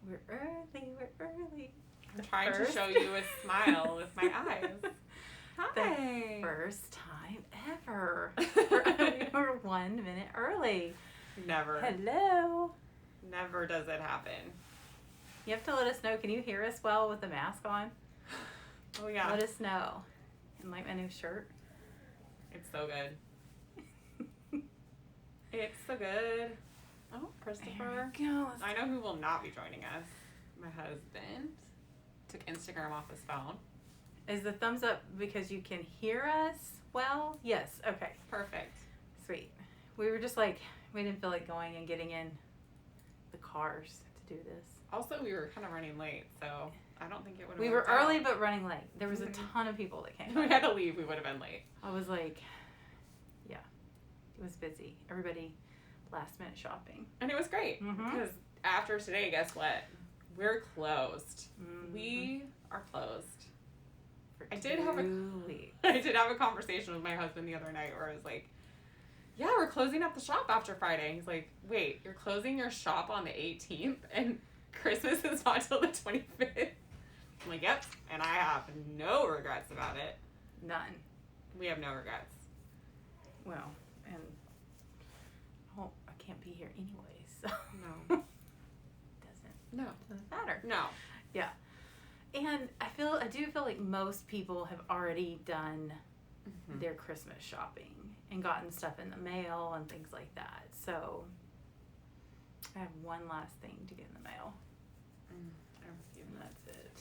We're early. I'm trying to show you a smile with my eyes. Hi. The first time ever. We're 1 minute early. Never. Hello. Never does it happen. You have to let us know. Can you hear us well with the mask on? Oh, yeah. Let us know. And like my new shirt. It's so good. It's so good. Oh, Christopher. There we go. I know who will not be joining us. My husband took Instagram off his phone. Is the thumbs up because you can hear us well? Yes. Okay. Perfect. Sweet. We were just like, we didn't feel like going and getting in the cars to do this. Also, we were kind of running late, so I don't think it would have We were early but running late. There was a ton of people that came. If we had to leave, we would have been late. I was like, yeah, it was busy. Everybody last minute shopping. And it was great because after today, guess what? We're closed. Mm-hmm. We are closed. For I did have a conversation with my husband the other night where I was like, yeah, we're closing up the shop after Friday. He's like, wait, you're closing your shop on the 18th and Christmas is not till the 25th? I'm like, yep. And I have no regrets about it. None. We have no regrets. Well, and I can't be here anyway, so No. doesn't matter. No. Yeah. And I do feel like most people have already done their Christmas shopping and gotten stuff in the mail and things like that. So I have one last thing to get in the mail. And that's it.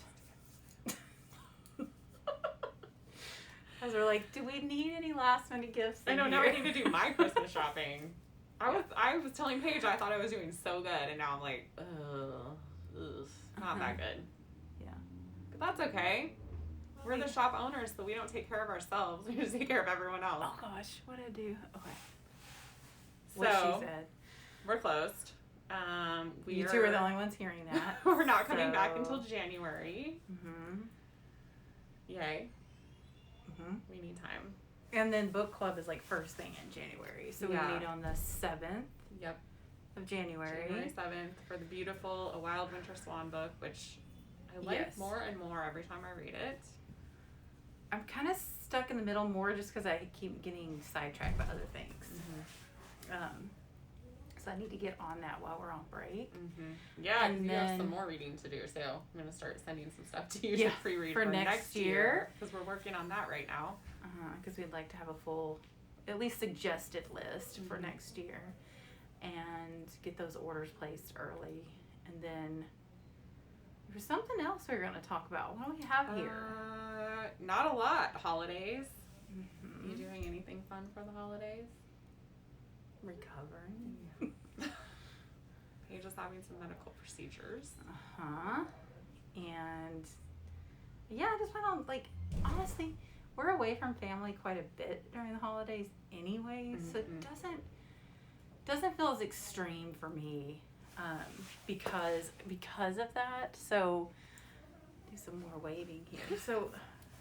As we're like, do we need any last minute gifts? I know, now I need to do my Christmas shopping. I was telling Paige I thought I was doing so good, and now I'm like, not that good. Yeah. But that's okay. We're the shop owners, so we don't take care of ourselves. We just take care of everyone else. Oh gosh, what'd I do? Okay. So, what she said. We're closed. You two are the only ones hearing that. We're not coming back until January. Mm-hmm. Yay. Mm-hmm. We need time. And then book club is like first thing in January. So we meet on the 7th of January. January 7th for the beautiful A Wild Winter Swan book, which I like more and more every time I read it. I'm kind of stuck in the middle more just because I keep getting sidetracked by other things. So I need to get on that while we're on break. Yeah, and you have some more reading to do, so I'm going to start sending some stuff to you to pre-read for next year. Because we're working on that right now. Because we'd like to have a full, at least suggested list for next year. And get those orders placed early. And then there's something else we were going to talk about. What do we have here? Not a lot. Holidays. You doing anything fun for the holidays? Recovering. Paige is having some medical procedures. And yeah, I just went on, like, honestly, we're away from family quite a bit during the holidays anyway, so it doesn't feel as extreme for me because of that. So do some more waving here. So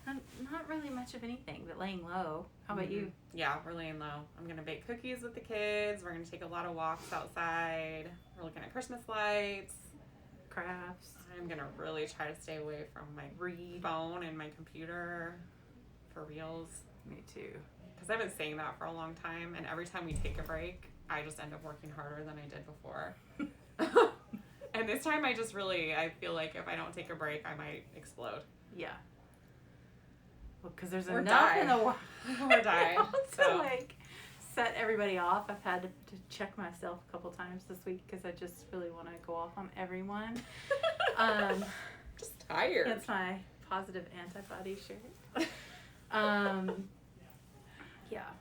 not really much of anything, but laying low. How about you? Yeah, we're laying low. I'm going to bake cookies with the kids. We're going to take a lot of walks outside. We're looking at Christmas lights. Crafts. I'm going to really try to stay away from my phone and my computer for reals. Me too. Because I've been saying that for a long time, and every time we take a break, I just end up working harder than I did before. And this time I feel like if I don't take a break, I might explode. Yeah. Because there's enough in the world. Or die. To like set everybody off. I've had to check myself a couple times this week because I just really want to go off on everyone. Just tired. It's my positive antibody shirt. Yeah.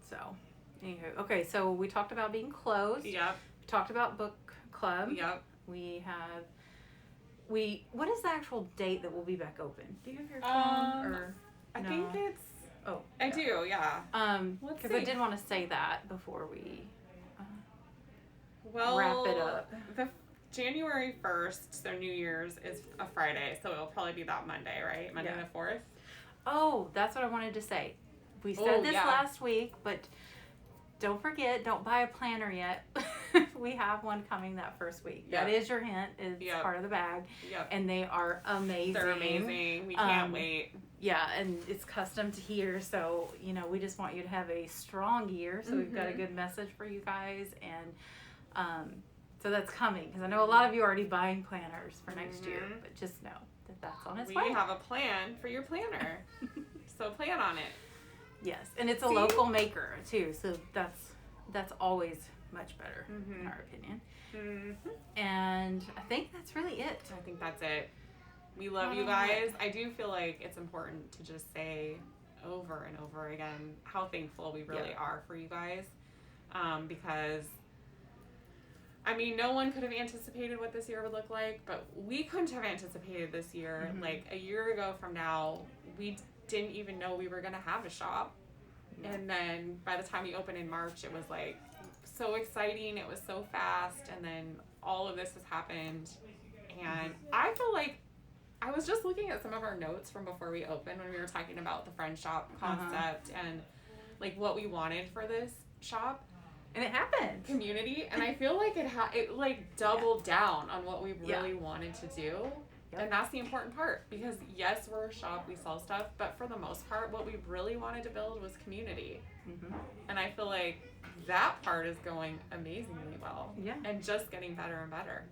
So, anywho. Okay, so we talked about being closed. Yep. We talked about book club. Yep. What is the actual date that we'll be back open? Do you have your phone or? I think it's... Oh. I do, yeah. Because I did want to say that before we wrap it up. The January 1st, their New Year's, is a Friday, so it'll probably be that Monday, right? Monday the 4th? Oh, that's what I wanted to say. We said this last week, but don't forget, don't buy a planner yet. we have one coming that first week. Yep. That is your hint. It's Yep. part of the bag. Yep. And they are amazing. They're amazing. We can't wait. Yeah, and it's custom to here, so, you know, we just want you to have a strong year. So we've got a good message for you guys. And so that's coming, because I know a lot of you are already buying planners for next year. But just know that that's on its way. We have a plan for your planner. So plan on it. Yes, and it's a local maker, too. So that's always much better, in our opinion. And I think that's really it. I think that's it. We love you guys. I do feel like it's important to just say over and over again how thankful we really are for you guys. Because, I mean, no one could have anticipated what this year would look like, but we couldn't have anticipated this year. Like, a year ago from now, we didn't even know we were going to have a shop. And then by the time we opened in March, it was like so exciting. It was so fast. And then all of this has happened. And I feel like I was just looking at some of our notes from before we opened when we were talking about the friend shop concept and like what we wanted for this shop. And it happened. Community. And I feel like it like doubled down on what we really wanted to do. Yep. And that's the important part, because yes, we're a shop, we sell stuff, but for the most part, what we really wanted to build was community. And I feel like that part is going amazingly well. Yeah. And just getting better and better.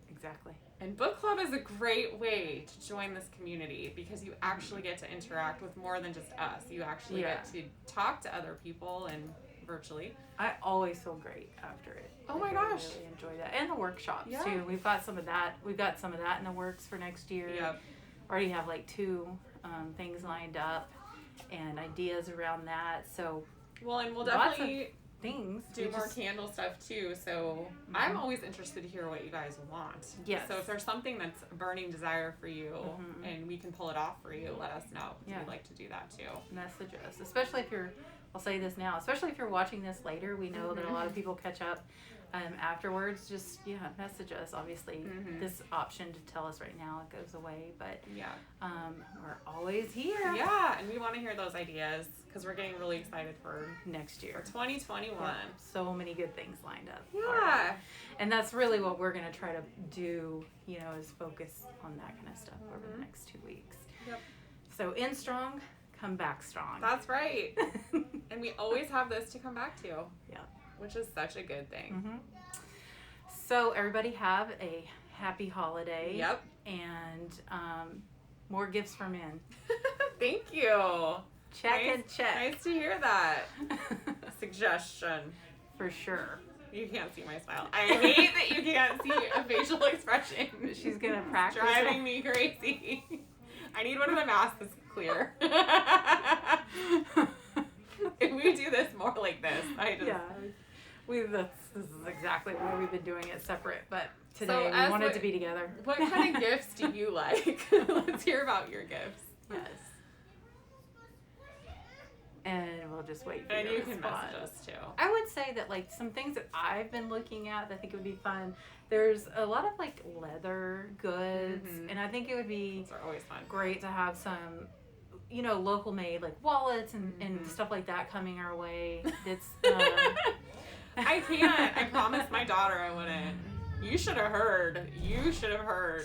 Exactly. And book club is a great way to join this community, because you actually get to interact with more than just us. You actually get to talk to other people and virtually. I always feel great after it. Oh my gosh. I really enjoy that. And the workshops too. We've got some of that. We've got some of that in the works for next year. Yep. Already have like 2 things lined up and ideas around that. So well, and we'll definitely things do more candle stuff too. So I'm always interested to hear what you guys want. Yes. So if there's something that's a burning desire for you and we can pull it off for you, let us know. Yeah. We'd like to do that too. Message us, especially if you're. I'll say this now, especially if you're watching this later. We know that a lot of people catch up afterwards. Just message us. Obviously, this option to tell us right now, it goes away, but we're always here. Yeah, and we want to hear those ideas, because we're getting really excited for next year, for 2021. Yeah, so many good things lined up. Yeah, and that's really what we're gonna try to do. Is focus on that kind of stuff over the next 2 weeks. Yep. So in strong. Come back strong. That's right. And we always have this to come back to. Yeah. Which is such a good thing. So everybody have a happy holiday. Yep. And more gifts for men. Thank you. Check. Nice to hear that. Suggestion. For sure. You can't see my smile. I hate that you can't see a facial expression. She's going to practice. It's driving me crazy. I need one of the masks that's clear. If we do this more like this, this is exactly why we've been doing it separate, but today we wanted to be together. What kind of gifts do you like? Let's hear about your gifts. Yes. And we'll just wait for and your you response. Can message us too. I would say that like some things that I've been looking at that I think it would be fun. There's a lot of like leather goods, and I think it would be Those are always fun. Great to have some, local made like wallets and stuff like that coming our way. It's I can't. I promised my daughter I wouldn't. You should have heard.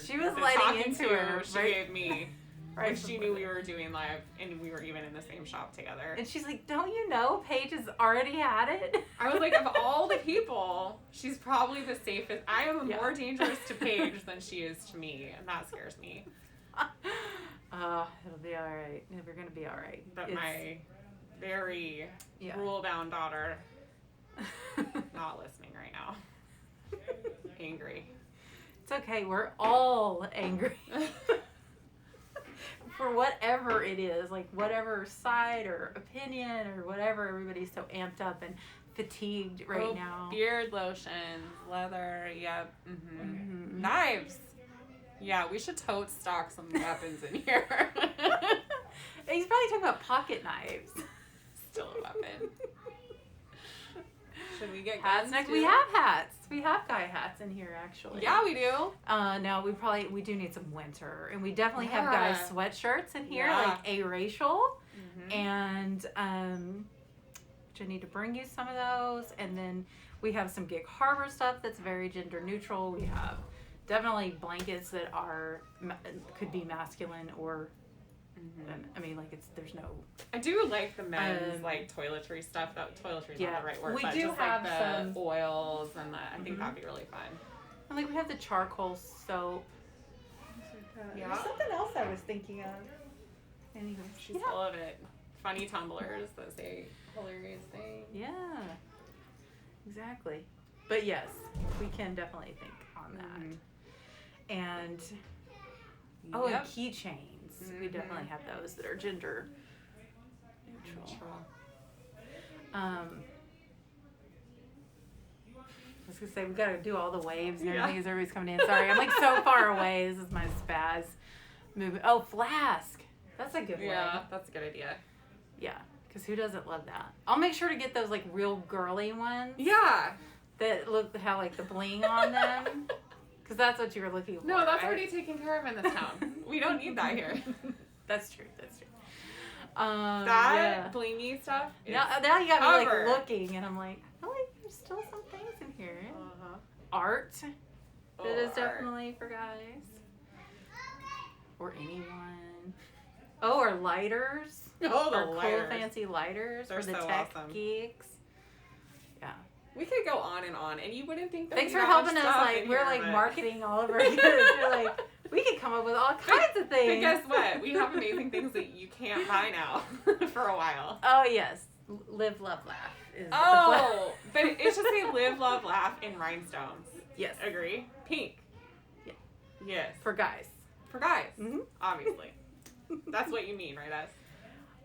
She was the letting into to her. She gave me. Right. When she knew we were doing live and we were even in the same shop together. And she's like, don't you know Paige has already had it? I was like, of all the people, she's probably the safest. I am more dangerous to Paige than she is to me, and that scares me. It'll be all right. We're going to be all right. But my very rule-bound daughter, not listening right now. Angry. It's okay. We're all angry. For whatever it is, like whatever side or opinion or whatever, everybody's so amped up and fatigued right now. Beard lotion, leather, yep. Knives. Yeah, we should tote stock some weapons in here. He's probably talking about pocket knives. Still a weapon. Should we get hats next? We have hats. We have guy hats in here, actually. Yeah, we do. No, we do need some winter, and we definitely have guys sweatshirts in here, like A-racial, and which I need to bring you some of those, and then We have some Gig Harbor stuff that's very gender neutral. We have definitely blankets that are could be masculine or I mean, like there's no. I do like the men's like toiletry stuff. That toiletry is not the right word. We but do just have like some the oils and I think that'd be really fun. And like we have the charcoal soap. Yeah. There's something else I was thinking of. Anyways, She's full of it. Funny tumblers that say hilarious things. Yeah. Exactly. But yes, we can definitely think on that. And and keychains. We definitely have those that are gender neutral. I was gonna say we gotta do all the waves and everything as everybody's coming in. Sorry, I'm like so far away. This is my spaz movement. Oh, flask. That's a good one. Yeah, that's a good idea. Yeah, because who doesn't love that? I'll make sure to get those like real girly ones. Yeah. That have like the bling on them. Because that's what you were looking for. No, that's already taken care of in this town. We don't need that here. That's true. That blingy stuff. Now you got me covered. like looking, and I'm like, I feel like there's still some things in here. Art. That is definitely for guys. Or anyone. Oh, or lighters. Oh, the or lighters. cool fancy lighters They're for the so tech awesome. geeks. Yeah. We could go on, and you wouldn't think that. Thanks we for got helping much us. stuff Like in we're here, like but- marketing all over again. We're like we could come up with all kinds of things. But guess what? We have amazing things that you can't buy now for a while. Oh yes, live, love, laugh. Is Oh, but it should say live, love, laugh in rhinestones. Yes. Agree? Pink. Yeah. Yes. For guys. For guys, Mm-hmm. obviously. That's what you mean, right, us?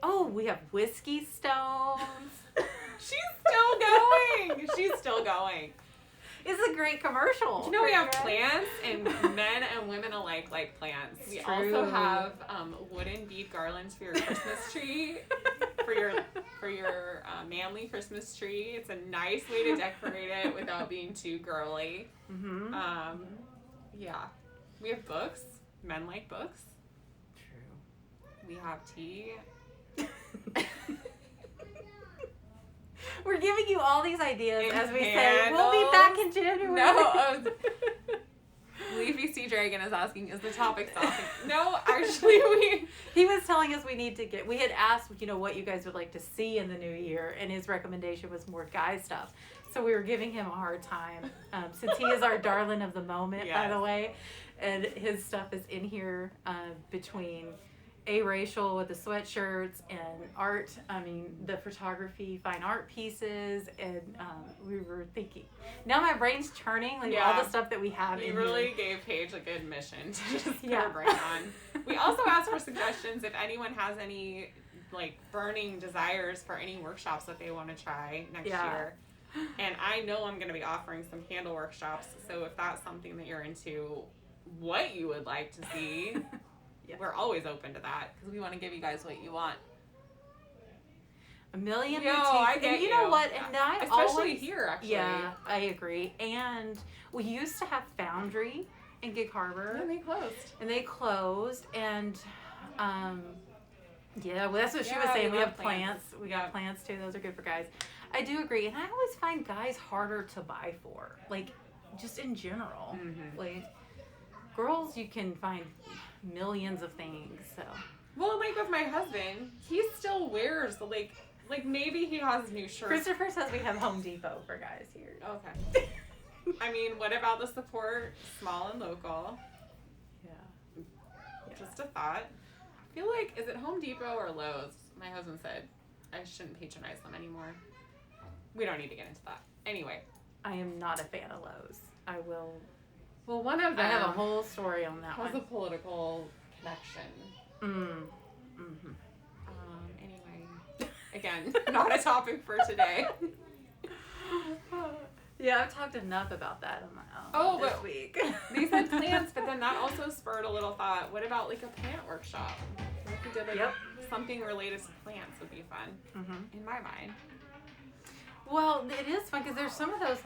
Oh, we have whiskey stones. She's still going. She's still going. It's a great commercial. You know we have plants, and men and women alike like plants. We also have wooden bead garlands for your Christmas tree, for your manly Christmas tree. It's a nice way to decorate it without being too girly. Mm-hmm. Yeah, we have books. Men like books. True. We have tea. We're giving you all these ideas And as we say. candles. We'll be back in January. No. Leafy Sea Dragon is asking, is the topic stopping? No, actually He was telling us we had asked, what you guys would like to see in the new year, and his recommendation was more guy stuff. So we were giving him a hard time, since he is our darling of the moment, by the way, and his stuff is in here between A-racial with the sweatshirts and art, the photography, fine art pieces, and we were thinking, now my brain's turning, all the stuff that we have in really here. gave Paige a good mission to just put her brain on. We also asked for suggestions if anyone has any burning desires for any workshops that they want to try next year. And I know I'm going to be offering some candle workshops, so if that's something that you're into, what you would like to see, we're always open to that, because we want to give you guys what you want. A million Yo, boutiques. I get and you know what? And I especially always, here, actually. Yeah, I agree. And we used to have Foundry in Gig Harbor. And they closed. And they closed. And well, that's what she was Yeah, saying. we We love have plants. We got plants too. Those are good for guys. I do agree. And I always find guys harder to buy for. Just in general. Mm-hmm. Girls, you can find millions of things. So. Well, with my husband, he still wears maybe he has new shirts. Christopher says we have Home Depot for guys here. Okay. What about the support, small and local? Yeah. Just a thought. I feel like, is it Home Depot or Lowe's? My husband said I shouldn't patronize them anymore. We don't need to get into that. Anyway. I am not a fan of Lowe's. I will. Well, one of them I have a whole story on that has one. a political connection. Mm-hmm. Anyway, again, not a topic for today. Yeah, I've talked enough about that on my own this week. They said plants, but then that also spurred a little thought. What about a plant workshop? What if we did something related to plants would be fun, in my mind. Well, it is fun because there's some of those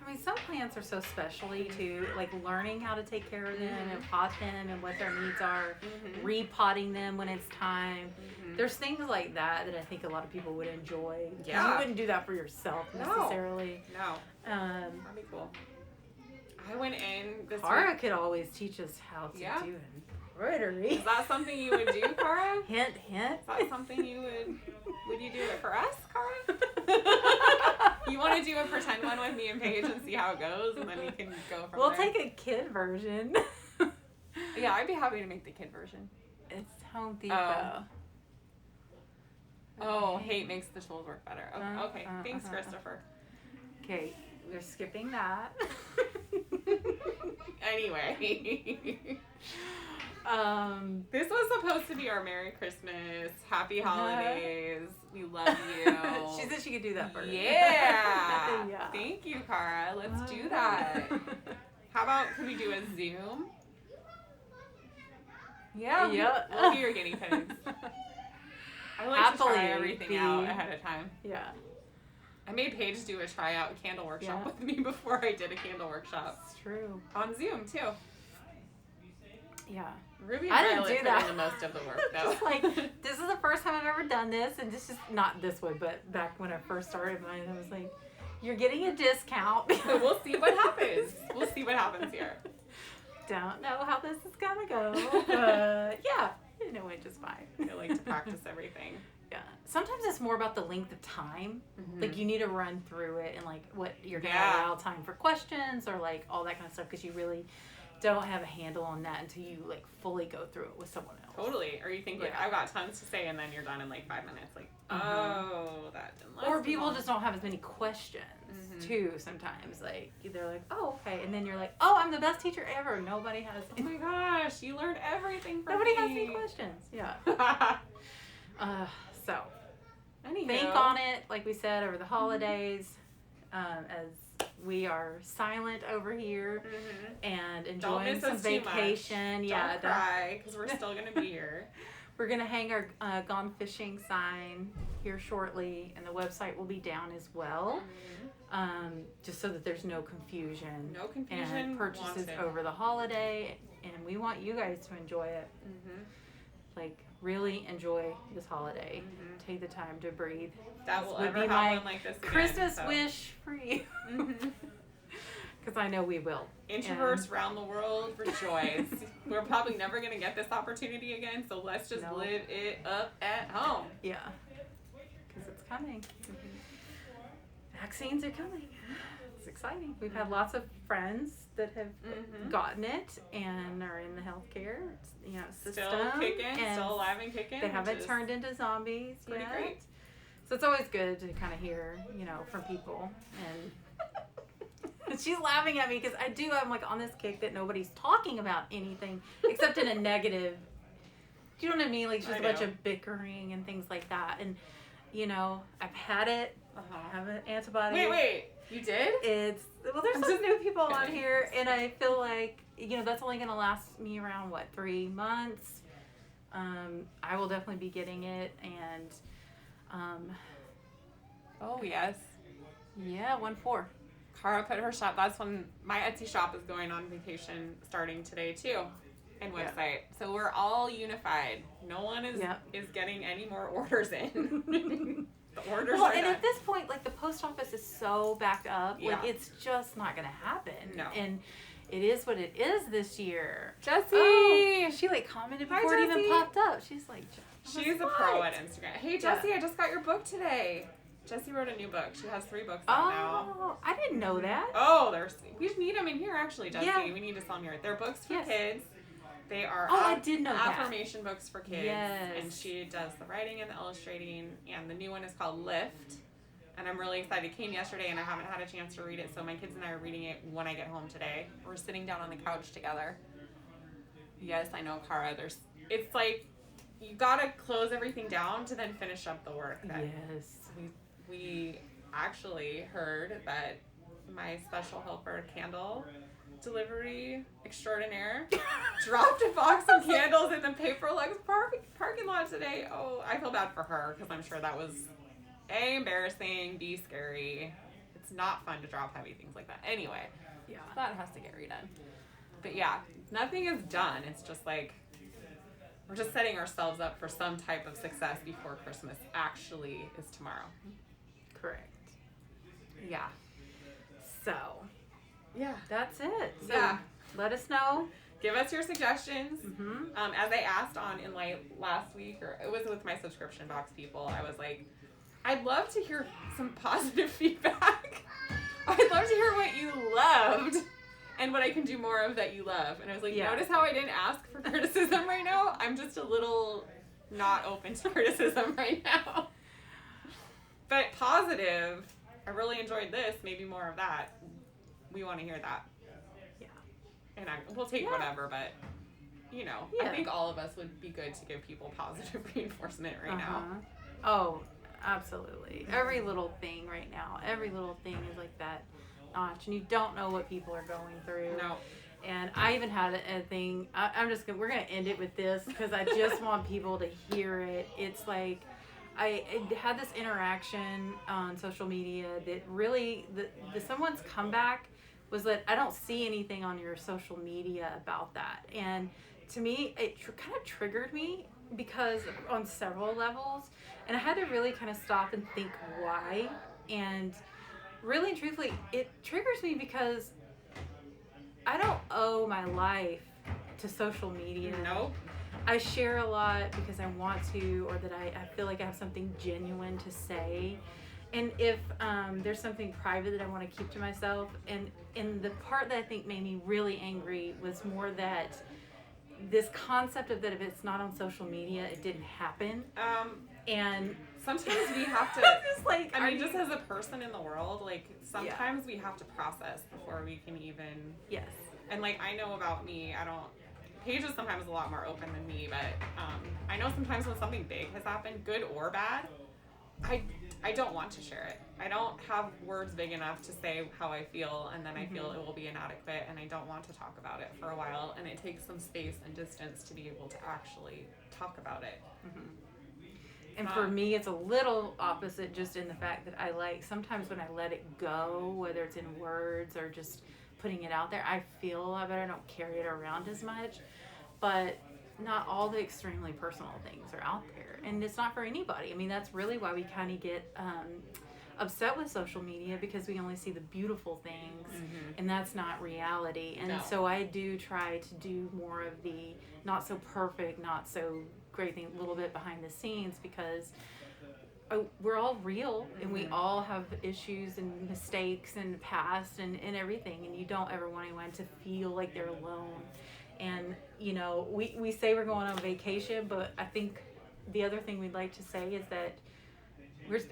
I mean, some plants are so specially too, like learning how to take care of them and pot them and what their needs are, repotting them when it's time. There's things like that I think a lot of people would enjoy. Yeah. You wouldn't do that for yourself necessarily. No. That'd be cool. I went in this Cara week. could always teach us how to do embroidery. Is that something you would do, Cara? Hint, hint. Is that something you would you do it for us, Cara? You want to do a pretend one with me and Paige and see how it goes, and then we can go from We'll there? take a kid version. Yeah, I'd be happy to make the kid version. It's Home Depot. Oh, hate makes the tools work better. Okay, thanks, Christopher. Okay, we're skipping that. Anyway. This was supposed to be our Merry Christmas, Happy Holidays, we love you. She said she could do that first. Yeah. Yeah. Thank you, Cara. Let's do that. How about, could we do a Zoom? Yeah. Yep. We'll be your guinea pigs. I like to try everything out ahead of time. Yeah. I made Paige do a tryout candle workshop with me before I did a candle workshop. It's true. On Zoom, too. Yeah. Ruby I and didn't Violet do that. put in the most of the work, though. Just like, this is the first time I've ever done this, and this is not this way, but back when I first started mine, I was like, you're getting a discount. We'll see what happens. We'll see what happens here. Don't know how this is gonna go, but yeah, it went just fine. I like to practice everything. Yeah. Sometimes it's more about the length of time. Like, you need to run through it and, like, what you're going to allow time for questions or, like, all that kind of stuff, because you really don't have a handle on that until you, like, fully go through it with someone else. Totally. Or you think, like, I've got tons to say, and then you're done in, like, 5 minutes. Like, oh, that didn't last. Or people just don't have as many questions, too, sometimes. Like, they're like, oh, okay. And then you're like, oh, I'm the best teacher ever. Nobody has... Oh, my gosh. You learned everything from Nobody me. has any questions. Yeah. So, Anywho. think on it, like we said, over the holidays, as we are silent over here and enjoying some vacation. Don't cry, because we're still going to be here. We're going to hang our Gone Fishing sign here shortly, and the website will be down as well, just so that there's no confusion. No confusion. And purchases over the holiday, and we want you guys to enjoy it. Like, really enjoy this holiday. Take the time to breathe. That will would ever be have my one like this again, Christmas wish for you. Because I know we will. Introverts around the world rejoice. We're probably never going to get this opportunity again, so let's just live it up at home. Yeah. Because it's coming. Vaccines are coming. It's exciting. We've had lots of friends that have gotten it and are in the healthcare, system. Still kicking, still alive and kicking. They haven't turned into zombies pretty yet. great. So it's always good to kind of hear, from people. And she's laughing at me because I'm like on this kick that nobody's talking about anything except in a negative. Do you know what I mean? Like just a bunch of bickering and things like that. And, I've had it. I have an antibody. Wait. You did? There's some new people on here, and I feel like, that's only going to last me around, 3 months. I will definitely be getting it, and, oh, yes. Yeah, 1-4. Cara put her shop, that's when my Etsy shop is going on vacation starting today, too, and website. So we're all unified. No one is getting any more orders in. The orders are and done. at this point, like, the post office is so backed up, like, it's just not going to happen. No. And it is what it is this year. Jessie! She, commented before it even popped up. She's like, she's a pro at Instagram. Hey, Jessie, I just got your book today. Jessie wrote a new book. She has 3 books out now. Oh, I didn't know that. Oh, we need them in here, actually, Jessie. Yeah. We need to sell them here. They're books for kids. They are I did know affirmation books for kids. Yes. And she does the writing and the illustrating. And the new one is called Lift. And I'm really excited. It came yesterday, and I haven't had a chance to read it. So my kids and I are reading it when I get home today. We're sitting down on the couch together. Yes, I know, Cara. It's like you gotta close everything down to then finish up the work. Yes. We actually heard that my special helper candle delivery extraordinaire dropped a box of candles in the Paperlex parking lot today. Oh, I feel bad for her because I'm sure that was A, embarrassing, B, scary. It's it's not fun to drop heavy things like that. Anyway, Yeah. that has to get redone. But yeah, nothing is done. It's just like we're just setting ourselves up for some type of success before Christmas actually is tomorrow. Correct. Yeah. So, Yeah. that's it. So, Yeah. let us know. Give us your suggestions. Mm-hmm. As I asked on in like last week, or it was with my subscription box people, I was like, I'd love to hear some positive feedback. I'd love to hear what you loved and what I can do more of that you love. And I was like, Yeah. notice how I didn't ask for criticism right now? I'm just a little not open to criticism right now. But positive, I really enjoyed this, maybe more of that. We want to hear that. Yeah. And we'll take Yeah. whatever, but you know, I Yeah. think all of us would be good to give people positive reinforcement right now. Oh, absolutely. Every little thing right now, every little thing is like that notch, and you don't know what people are going through. No. And I even had a thing. We're gonna end it with this because I just want people to hear it. It's like I had this interaction on social media that really someone's comeback was that I don't see anything on your social media about that, and to me it kind of triggered me because on several levels, and I had to really kind of stop and think why. And really and truthfully, it triggers me because I don't owe my life to social media. Nope. I share a lot because I want to, or that I feel like I have something genuine to say. And if there's something private that I want to keep to myself, and the part that I think made me really angry was more that this concept of that if it's not on social media, it didn't happen. And Sometimes we have to, just like, I mean, just as a person in the world, like, sometimes we have to process before we can even, yes. and like, I know about me, Paige is sometimes a lot more open than me, but I know sometimes when something big has happened, good or bad, I don't want to share it. I don't have words big enough to say how I feel, and then I feel it will be inadequate, and I don't want to talk about it for a while, and it takes some space and distance to be able to actually talk about it. And for me, it's a little opposite, just in the fact that I like, sometimes when I let it go, whether it's in words or just putting it out there, I feel a lot better. I don't carry it around as much. But not all the extremely personal things are out there. And it's not for anybody. I mean, that's really why we kind of get upset with social media, because we only see the beautiful things, and that's not reality. And No. so I do try to do more of the not so perfect, not so great thing, a little bit behind the scenes, because we're all real, and we all have issues and mistakes and past and everything, and you don't ever want anyone to feel like they're alone. And you know, we say we're going on vacation, but I think the other thing we'd like to say is that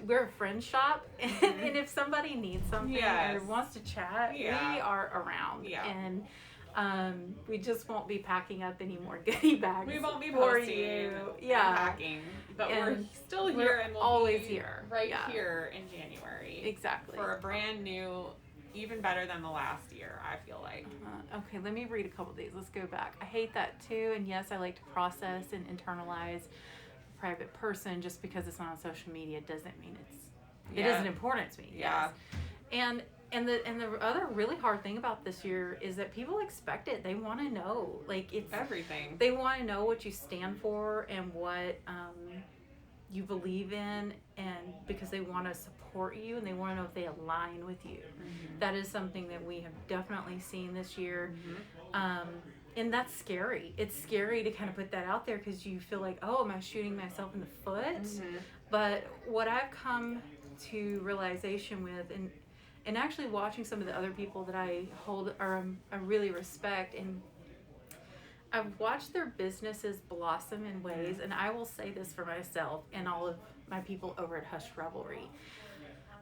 we're a friend shop, and if somebody needs something or wants to chat, we are around. And we just won't be packing up any more goodie bags. We won't be for posting you. and packing, but we're still here, and we'll always be here. right here in January. Exactly. For a brand new, even better than the last year, I feel like. Okay, let me read a couple of these. Let's go back. I hate that too, and yes, I like to process and internalize a private person. Just because it's not on social media doesn't mean it isn't important to me. Yeah. Yes. And the other really hard thing about this year is that people expect it. They want to know, like, it's everything. They want to know what you stand for and what you believe in, and because they want to support you, and they want to know if they align with you. That is something that we have definitely seen this year. And that's scary. It's scary to kind of put that out there, because you feel like, oh, am I shooting myself in the foot? But what I've come to realization with, and actually watching some of the other people that I hold or I really respect, and I've watched their businesses blossom in ways, and I will say this for myself and all of my people over at Hush Revelry.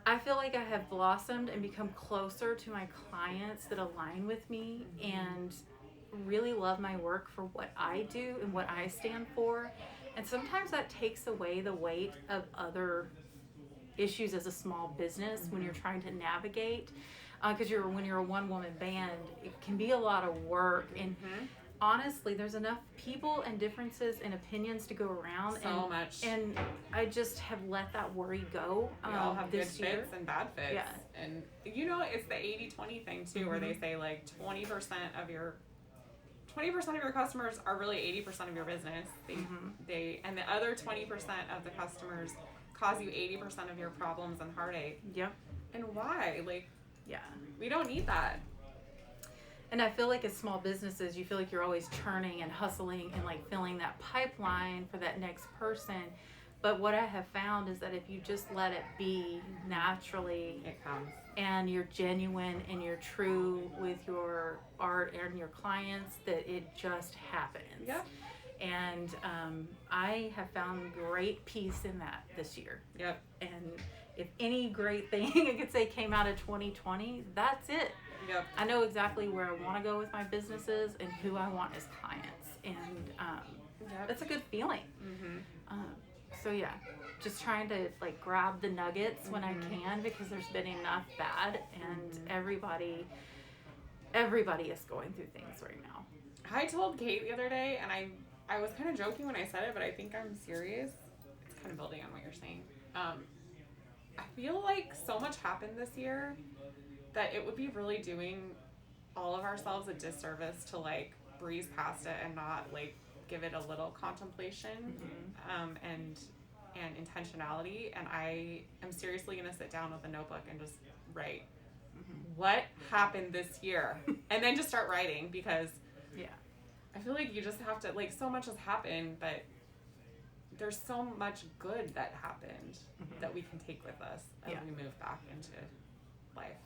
I feel like I have blossomed and become closer to my clients that align with me and really love my work for what I do and what I stand for. And sometimes that takes away the weight of other issues as a small business when you're trying to navigate, because when you're a one-woman band, it can be a lot of work. And honestly, there's enough people and differences and opinions to go around. So much. And I just have let that worry go. We all have good this year. fits and bad fits. Yeah. And it's the 80-20 thing too, where they say like 20% of your customers are really 80% of your business. They and the other 20% of the customers cause you 80% of your problems and heartache. Yep. And why? Like, yeah, we don't need that. And I feel like as small businesses, you feel like you're always churning and hustling and like filling that pipeline for that next person. But what I have found is that if you just let it be naturally, it comes. And you're genuine and you're true with your art and your clients, that it just happens. Yeah. And I have found great peace in that this year. Yep. And if any great thing I could say came out of 2020, that's it. Yep. I know exactly where I want to go with my businesses and who I want as clients. And that's a good feeling. So yeah, just trying to like grab the nuggets when I can, because there's been enough bad, and everybody is going through things right now. I told Kate the other day, and I was kind of joking when I said it, but I think I'm serious. It's kind of building on what you're saying. I feel like so much happened this year that it would be really doing all of ourselves a disservice to like breeze past it and not like give it a little contemplation and intentionality. And I am seriously going to sit down with a notebook and just write what happened this year, and then just start writing, because I feel like you just have to, like, so much has happened, but there's so much good that happened that we can take with us as we move back into life.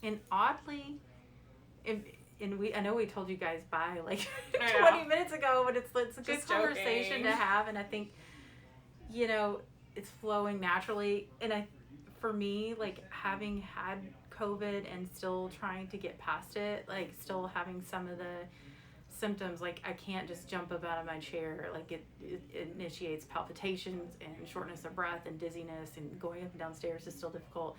And oddly, I know we told you guys bye like 20 minutes ago, but it's a good conversation to have, and I think it's flowing naturally. And for me, like, having had COVID and still trying to get past it, like still having some of the symptoms, like I can't just jump up out of my chair, like it initiates palpitations and shortness of breath and dizziness, and going up and down stairs is still difficult.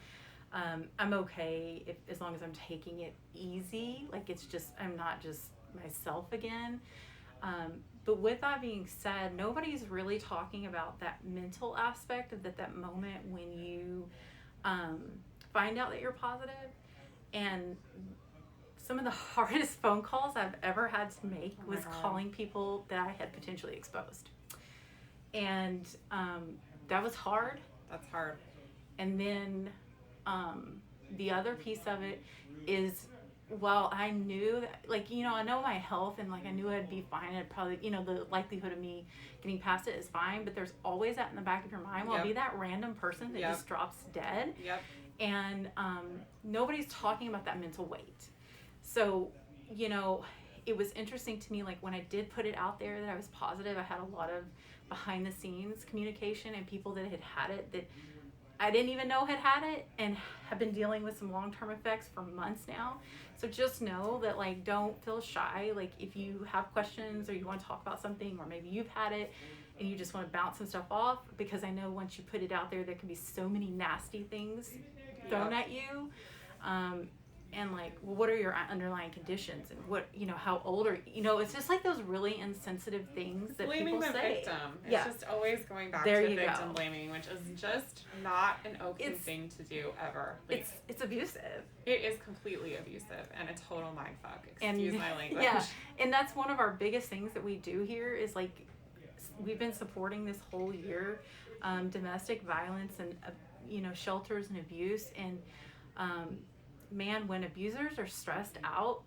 I'm okay as long as I'm taking it easy, like I'm not just myself again. But with that being said, nobody's really talking about that mental aspect of that moment when you find out that you're positive. And some of the hardest phone calls I've ever had to make was calling people that I had potentially exposed. And that was hard. That's hard. And then the other piece of it is, while I knew that, like, I know my health, and like I knew I'd be fine, I'd probably, the likelihood of me getting past it is fine, but there's always that in the back of your mind. Well, I'll be that random person that just drops dead. And nobody's talking about that mental weight. So, it was interesting to me, like when I did put it out there that I was positive, I had a lot of behind the scenes communication and people that had it that I didn't even know had it, and have been dealing with some long-term effects for months now. So just know that, like, don't feel shy. Like, if you have questions or you want to talk about something, or maybe you've had it and you just want to bounce some stuff off, because I know once you put it out there, there can be so many nasty things thrown at you. And like, well, what are your underlying conditions, and what, how old are you? It's just like those really insensitive things that blaming people say. Blaming the victim. It's just always going back to victim blaming, which is just not an okay thing to do ever. Like, it's abusive. It is completely abusive and a total mindfuck. Excuse my language. Yeah, and that's one of our biggest things that we do here is, like, we've been supporting this whole year domestic violence and shelters and abuse, and man, when abusers are stressed out,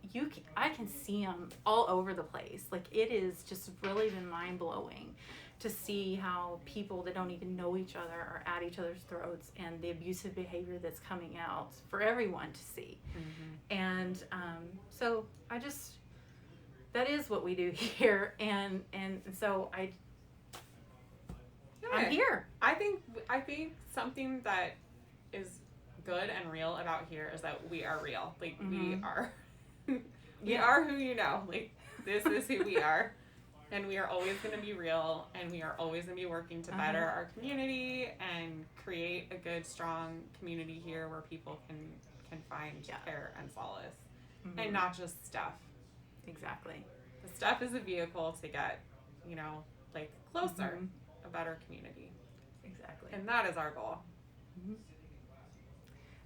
I can see them all over the place. Like, it is just really been mind-blowing to see how people that don't even know each other are at each other's throats, and the abusive behavior that's coming out for everyone to see. And so that is what we do here, and so I'm here. I think something that is good and real about here is that we are real. Like, we are who like, this is who we are, and we are always going to be real, and we are always going to be working to better our community and create a good, strong community here where people can find care and solace, and not just stuff. Exactly. stuff is a vehicle to get, you know, like closer, a better community. Exactly. And that is our goal.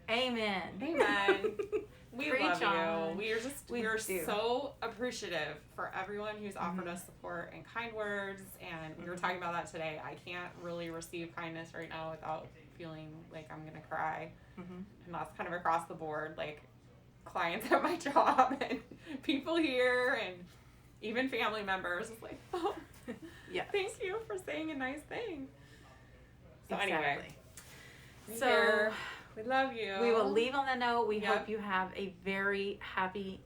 Amen. Amen. We Preach love on. you. We're do. so appreciative for everyone who's offered us support and kind words. And we were talking about that today. I can't really receive kindness right now without feeling like I'm gonna cry. And that's kind of across the board, like clients at my job and people here and even family members. It's like, oh, Yes. thank you for saying a nice thing. So Exactly. anyway, So we love you. we will leave on the note. We Yep. hope you have a very happy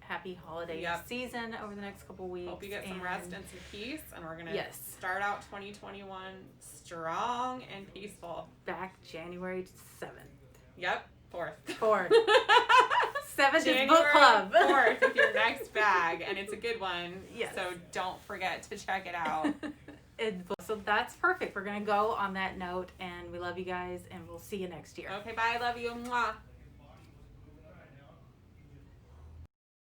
holiday Yep. season over the next couple weeks. Hope you get some rest and some peace, and we're gonna Yes. start out 2021 strong and peaceful. Back January 7th. Yep, 4th. 4th. 7th is book club. 4th with your next bag, and it's a good one. Yes. So don't forget to check it out. So that's perfect. We're going to go on that note, and we love you guys, and we'll see you next year. Okay, bye. I love you. Mwah.